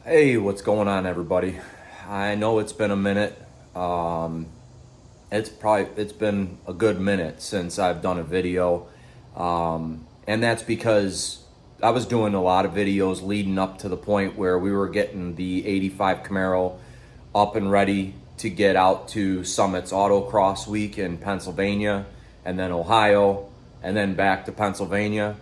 Hey, what's going on, everybody? I know it's been a minute. Um, it's been a good minute since I've done a video, and that's because I was doing a lot of videos leading up to the point where we were getting the '85 Camaro up and ready to get out to Summit's Autocross week in Pennsylvania, and then Ohio, and then back to Pennsylvania.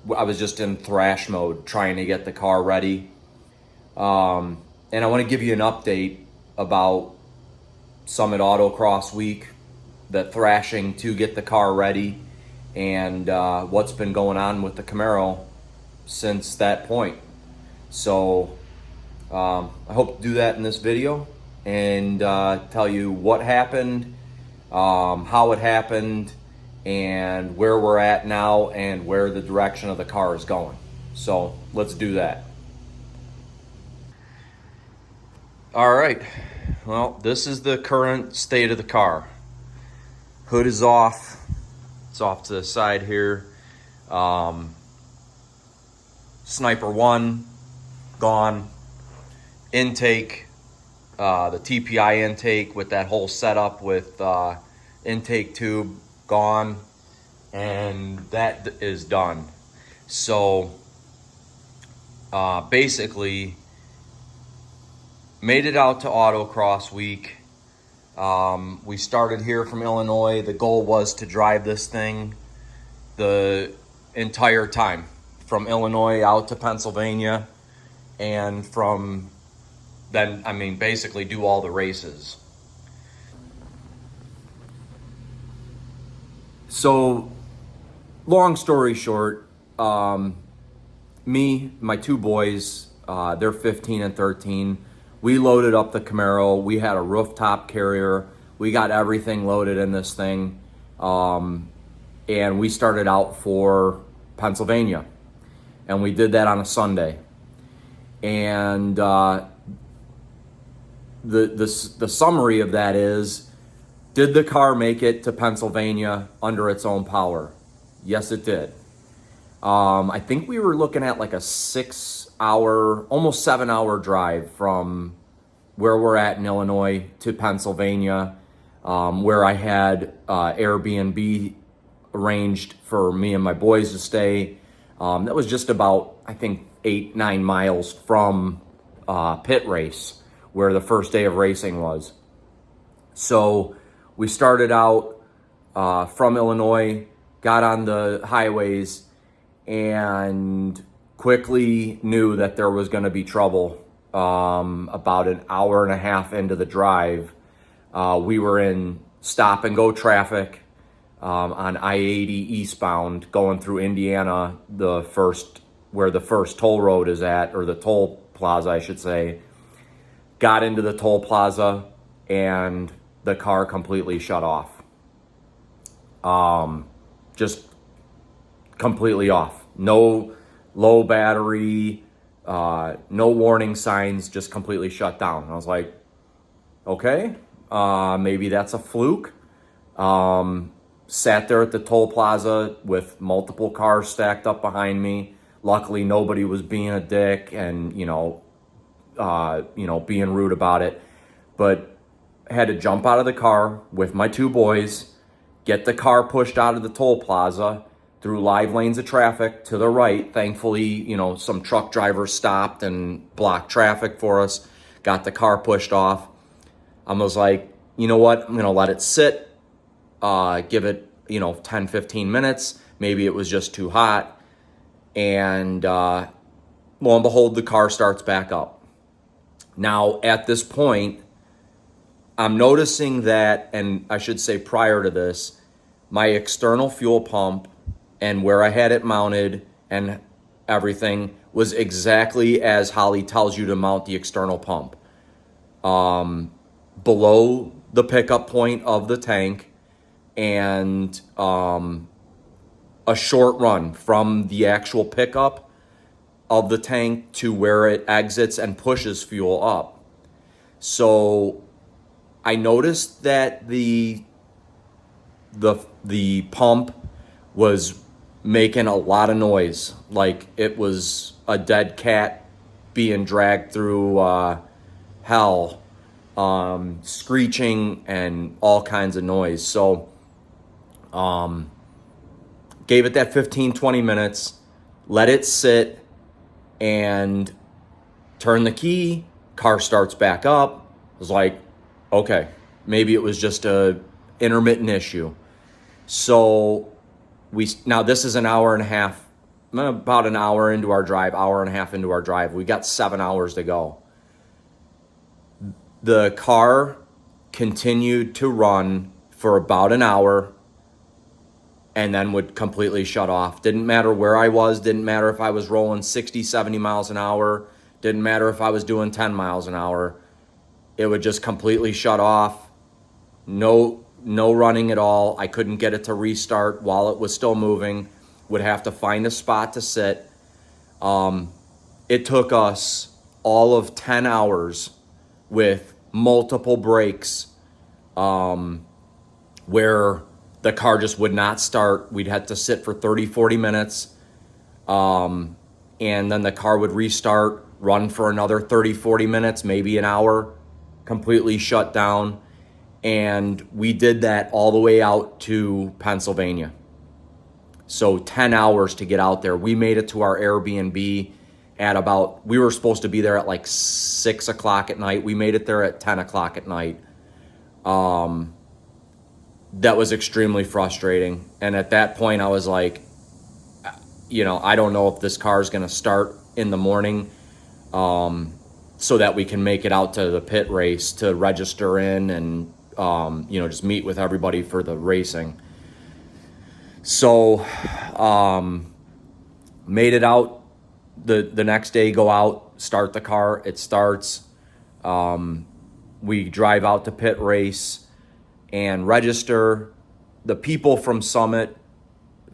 I was just in thrash mode trying to get the car ready. And I want to give you an update about Summit Autocross week, the thrashing to get the car ready, and what's been going on with the Camaro since that point. So I hope to do that in this video and tell you what happened, how it happened, and where we're at now and where the direction of the car is going. So let's do that. All right, well, this is the current state of the car. Hood is off. It's off to the side here. Sniper 1 gone. Intake, the TPI intake with that whole setup with intake tube gone, and that is done. So basically made it out to Autocross week. We started here from Illinois. The goal was to drive this thing the entire time from Illinois out to Pennsylvania, and from then, basically do all the races. So, long story short, me, my two boys, they're 15 and 13. We loaded up the Camaro. We had a rooftop carrier. We got everything loaded in this thing. And we started out for Pennsylvania. And we did that on a Sunday. And the summary of that is, did the car make it to Pennsylvania under its own power? Yes, it did. I think we were looking at like a 6-hour, almost 7-hour drive from where we're at in Illinois to Pennsylvania, where I had Airbnb arranged for me and my boys to stay. That was just about, I think, 8-9 miles from pit race, where the first day of racing was. So we started out from Illinois, got on the highways, and quickly knew that there was going to be trouble. About an hour and a half into the drive, we were in stop and go traffic on I-80 eastbound going through Indiana, where the first toll road is at, or the toll plaza, I should say. Got into the toll plaza and the car completely shut off. Just completely off. No low battery, no warning signs, just completely shut down. And I was like, okay, maybe that's a fluke. Sat there at the toll plaza with multiple cars stacked up behind me. Luckily, nobody was being a dick and, being rude about it. But I had to jump out of the car with my two boys, get the car pushed out of the toll plaza through live lanes of traffic to the right. Thankfully, some truck drivers stopped and blocked traffic for us, got the car pushed off. I was like, you know what? I'm going to let it sit, give it, 10, 15 minutes. Maybe it was just too hot. And lo and behold, the car starts back up. Now, at this point, I'm noticing that, and I should say prior to this, my external fuel pump and where I had it mounted and everything was exactly as Holly tells you to mount the external pump. Below the pickup point of the tank, and a short run from the actual pickup of the tank to where it exits and pushes fuel up. So I noticed that the pump was making a lot of noise, like it was a dead cat being dragged through hell, screeching and all kinds of noise. So gave it that 15-20 minutes, let it sit, and turn the key, car starts back up. I was like, okay, maybe it was just a intermittent issue. So now this is an hour and a half, about an hour into our drive, hour and a half into our drive. We got 7 hours to go. The car continued to run for about an hour and then would completely shut off. Didn't matter where I was, didn't matter if I was rolling 60, 70 miles an hour, didn't matter if I was doing 10 miles an hour. It would just completely shut off. No running at all. I couldn't get it to restart while it was still moving. Would have to find a spot to sit. It took us all of 10 hours with multiple breaks where the car just would not start. We'd had to sit for 30, 40 minutes. And then the car would restart, run for another 30, 40 minutes, maybe an hour, completely shut down. And we did that all the way out to Pennsylvania. So 10 hours to get out there. We made it to our Airbnb at we were supposed to be there at like 6 o'clock at night. We made it there at 10 o'clock at night. That was extremely frustrating. And at that point I was like, I don't know if this car is going to start in the morning, so that we can make it out to the pit race to register in and, just meet with everybody for the racing. So, made it out the next day, go out, start the car. It starts. We drive out to pit race and register. The people from Summit,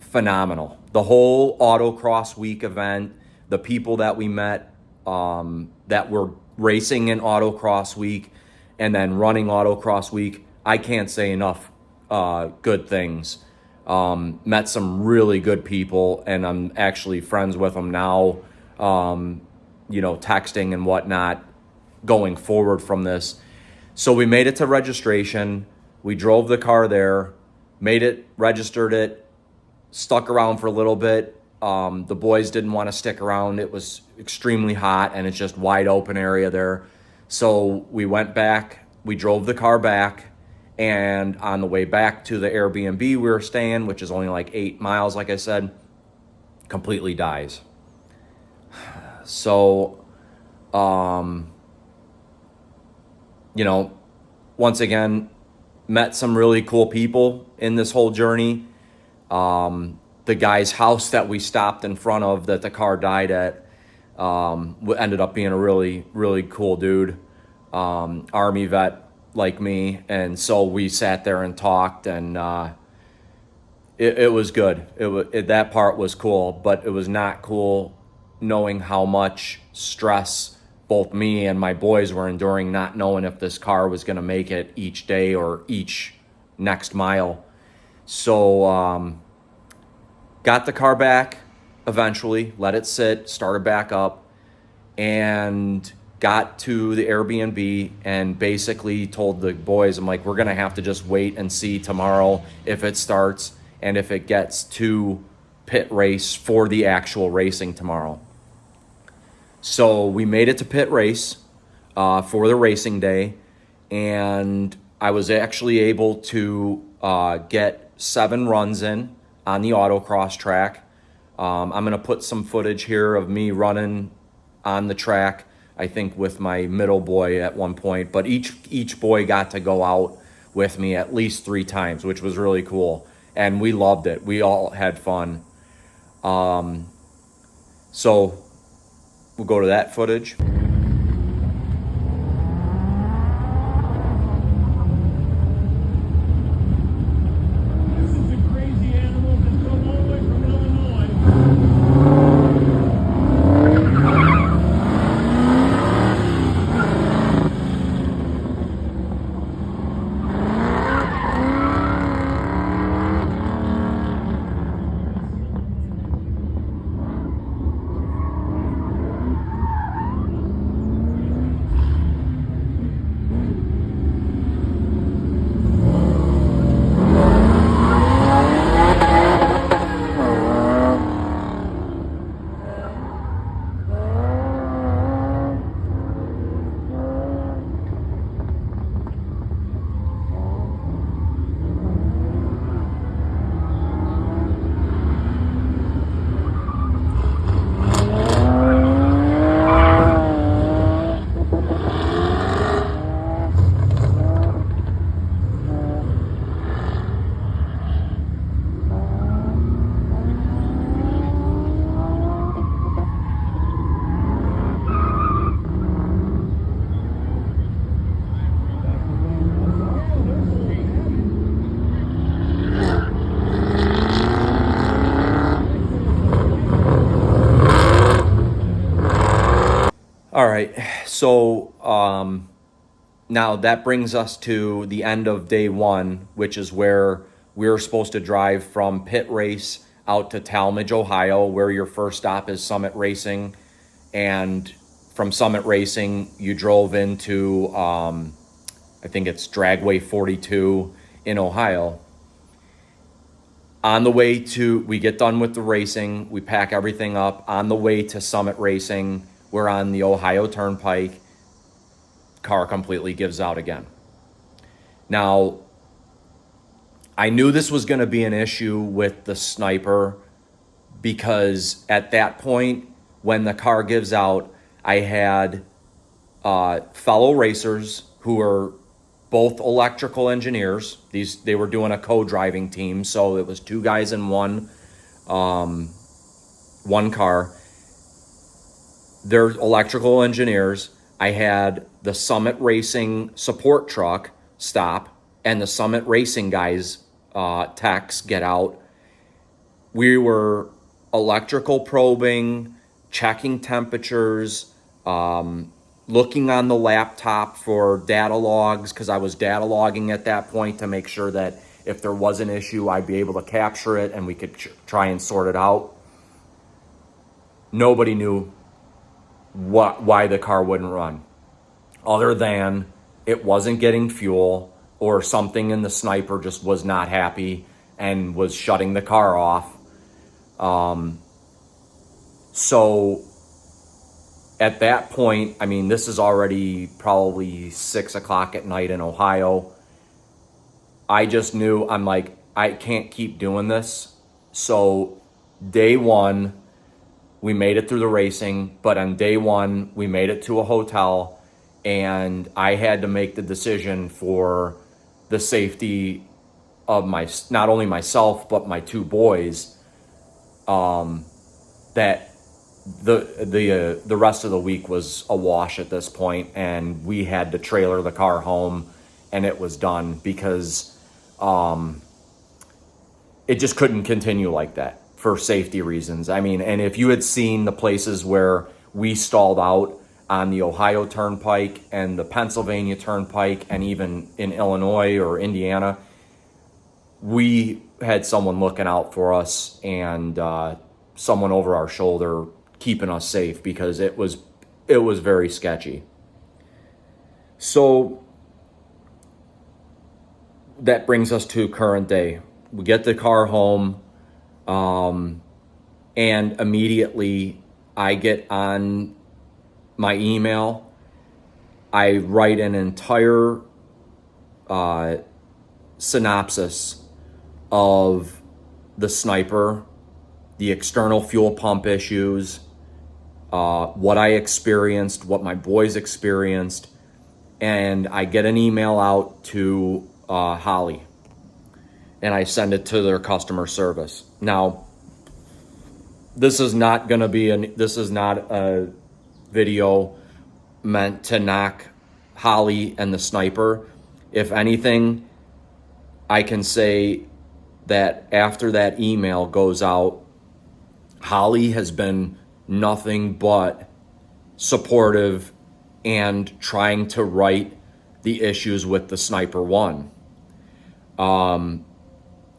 phenomenal. The whole autocross week event, the people that we met that were racing in autocross week and then running autocross week, I can't say enough good things. Met some really good people, and I'm actually friends with them now, texting and whatnot going forward from this. So we made it to registration. We drove the car there, made it, registered it, stuck around for a little bit. The boys didn't want to stick around. It was extremely hot and it's just wide open area there. So we went back, we drove the car back, and on the way back to the Airbnb we were staying, which is only like 8 miles, like I said, completely dies. So, once again, met some really cool people in this whole journey. The guy's house that we stopped in front of that the car died at ended up being a really, really cool dude, Army vet like me. And so we sat there and talked, and it was good. That part was cool, but it was not cool knowing how much stress both me and my boys were enduring, not knowing if this car was going to make it each day or each next mile. So got the car back eventually, let it sit, started back up, and got to the Airbnb and basically told the boys, I'm like, we're going to have to just wait and see tomorrow if it starts and if it gets to pit race for the actual racing tomorrow. So we made it to pit race for the racing day, and I was actually able to get 7 runs in on the autocross track. I'm going to put some footage here of me running on the track, I think with my middle boy at one point, but each boy got to go out with me at least 3 times, which was really cool, and we loved it. We all had fun. So we'll go to that footage. All right. So now that brings us to the end of day one, which is where we're supposed to drive from pit race out to Talmadge, Ohio, where your first stop is Summit Racing. And from Summit Racing, you drove into, I think it's Dragway 42 in Ohio. On the way to, we get done with the racing, we pack everything up. On the way to Summit Racing, we're on the Ohio Turnpike. Car completely gives out again. Now, I knew this was going to be an issue with the Sniper because at that point, when the car gives out, I had fellow racers who are both electrical engineers. They were doing a co-driving team, so it was two guys in one car. They're electrical engineers. I had the Summit Racing support truck stop and the Summit Racing guys techs get out. We were electrical probing, checking temperatures, looking on the laptop for data logs, because I was data logging at that point to make sure that if there was an issue, I'd be able to capture it and we could try and sort it out. Nobody knew why the car wouldn't run, other than it wasn't getting fuel or something in the Sniper just was not happy and was shutting the car off. So at that point, I mean, this is already probably 6 o'clock at night in Ohio. I just knew, I'm like, I can't keep doing this. So day one, we made it through the racing, but on day one, we made it to a hotel, and I had to make the decision for the safety of not only myself, but my two boys, that the rest of the week was a wash at this point, and we had to trailer the car home, and it was done because it just couldn't continue like that for safety reasons. I mean, and if you had seen the places where we stalled out on the Ohio Turnpike and the Pennsylvania Turnpike and even in Illinois or Indiana, we had someone looking out for us and someone over our shoulder keeping us safe, because it was very sketchy. So that brings us to current day. We get the car home, and immediately I get on my email. I write an entire synopsis of the Sniper, the external fuel pump issues, what I experienced, what my boys experienced, and I get an email out to Holly, and I send it to their customer service. Now, this is not going to be this is not a video meant to knock Holly and the Sniper. If anything, I can say that after that email goes out, Holly has been nothing but supportive and trying to right the issues with the Sniper 1.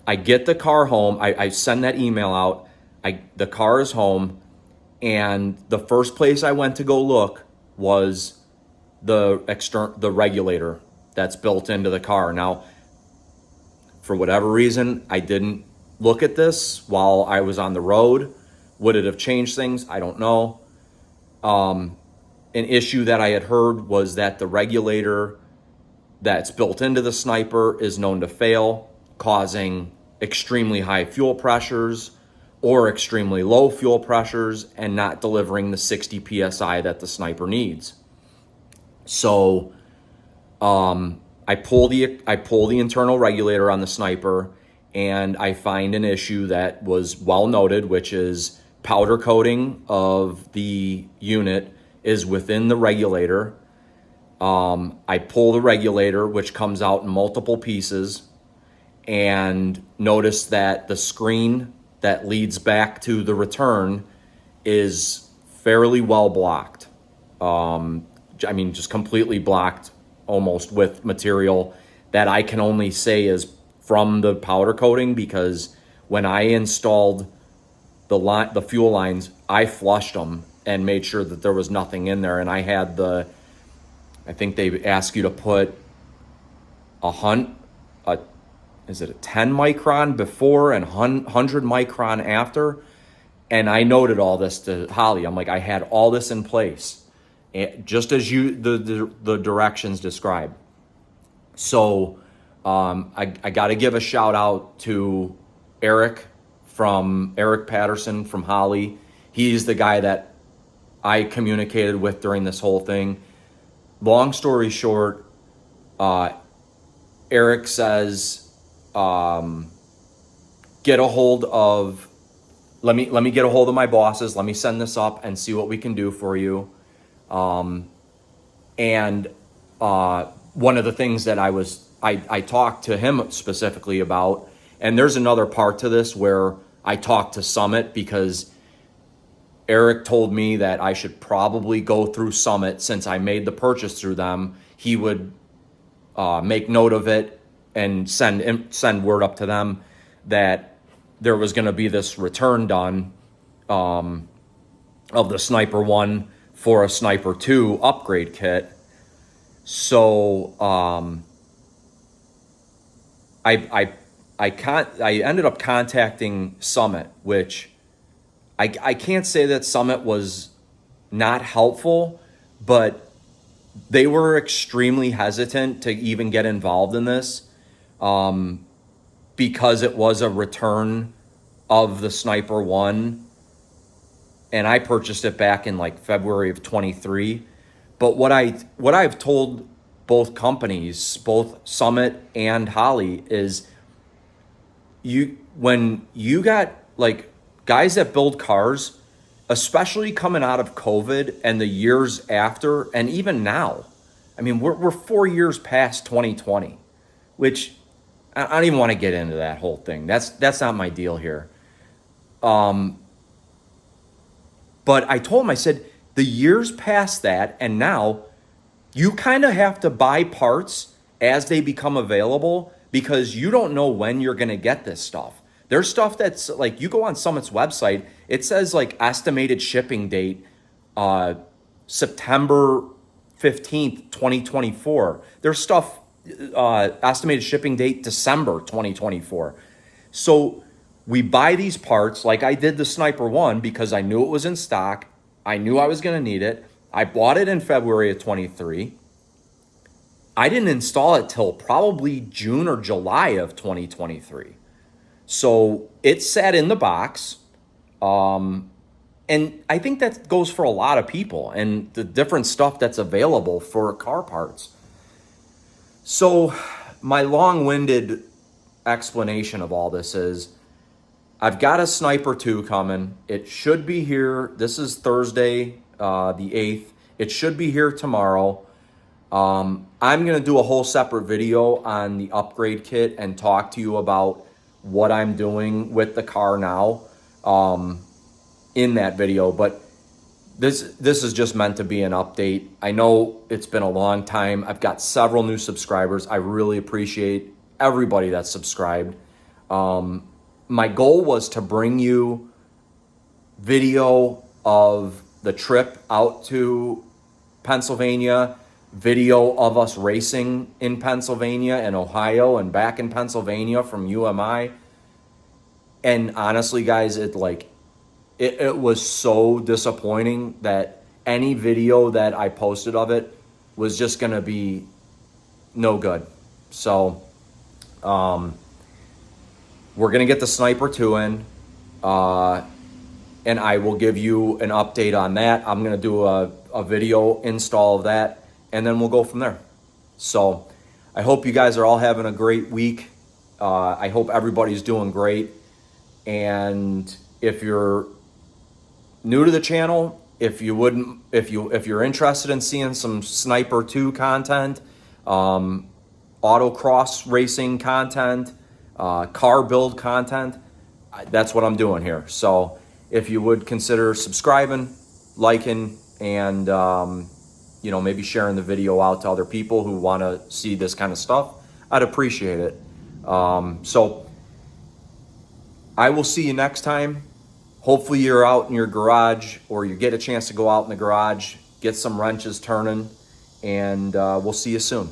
I get the car home. I send that email out. The car is home, and the first place I went to go look was the regulator that's built into the car. Now, for whatever reason, I didn't look at this while I was on the road. Would it have changed things? I don't know. An issue that I had heard was that the regulator that's built into the Sniper is known to fail, causing extremely high fuel pressures or extremely low fuel pressures and not delivering the 60 PSI that the Sniper needs. So I pull the internal regulator on the Sniper, and I find an issue that was well noted, which is powder coating of the unit is within the regulator. I pull the regulator, which comes out in multiple pieces, and notice that the screen that leads back to the return is fairly well blocked. I mean, just completely blocked almost with material that I can only say is from the powder coating, because when I installed the fuel lines, I flushed them and made sure that there was nothing in there. And I had I think they ask you to put is it a 10 micron before and 100 micron after? And I noted all this to Holly. I'm like, I had all this in place, just as the directions describe. So I got to give a shout out to Eric Patterson from Holly. He's the guy that I communicated with during this whole thing. Long story short, Eric says, get a hold of, let me get a hold of my bosses. Let me send this up and see what we can do for you. And one of the things that I talked to him specifically about, and there's another part to this where I talked to Summit, because Eric told me that I should probably go through Summit since I made the purchase through them. He would make note of it and send word up to them that there was going to be this return done of the Sniper 1 for a Sniper 2 upgrade kit. So I ended up contacting Summit, which I can't say that Summit was not helpful, but they were extremely hesitant to even get involved in this, because it was a return of the Sniper 1, and I purchased it back in like February of 23. But what I've told both companies, both Summit and Holly, is when you got like guys that build cars, especially coming out of COVID and the years after, and even now, I mean, we're 4 years past 2020, which I don't even want to get into that whole thing. That's not my deal here. But I told him, I said, the years past that and now, you kind of have to buy parts as they become available, because you don't know when you're going to get this stuff. There's stuff that's like, you go on Summit's website, it says like estimated shipping date, September 15th, 2024. There's stuff, estimated shipping date, December 2024. So we buy these parts, like I did the Sniper 1, because I knew it was in stock. I knew I was going to need it. I bought it in February of 23. I didn't install it till probably June or July of 2023. So it sat in the box. And I think that goes for a lot of people and the different stuff that's available for car parts. So my long-winded explanation of all this is, I've got a Sniper 2 coming. It should be here. This is Thursday, the 8th. It should be here tomorrow. I'm going to do a whole separate video on the upgrade kit and talk to you about what I'm doing with the car now in that video. But this is just meant to be an update. I know it's been a long time. I've got several new subscribers. I really appreciate everybody that's subscribed. My goal was to bring you video of the trip out to Pennsylvania, video of us racing in Pennsylvania and Ohio and back in Pennsylvania from UMI. And honestly, guys, it was so disappointing that any video that I posted of it was just going to be no good. So, we're going to get the Sniper 2 in, and I will give you an update on that. I'm going to do a video install of that, and then we'll go from there. So I hope you guys are all having a great week. I hope everybody's doing great. And if you're new to the channel, if you're interested in seeing some Sniper 2 content, autocross racing content, car build content, that's what I'm doing here. So if you would consider subscribing, liking, and you know, maybe sharing the video out to other people who want to see this kind of stuff. I'd appreciate it. So I will see you next time. Hopefully you're out in your garage, or you get a chance to go out in the garage, get some wrenches turning, and we'll see you soon.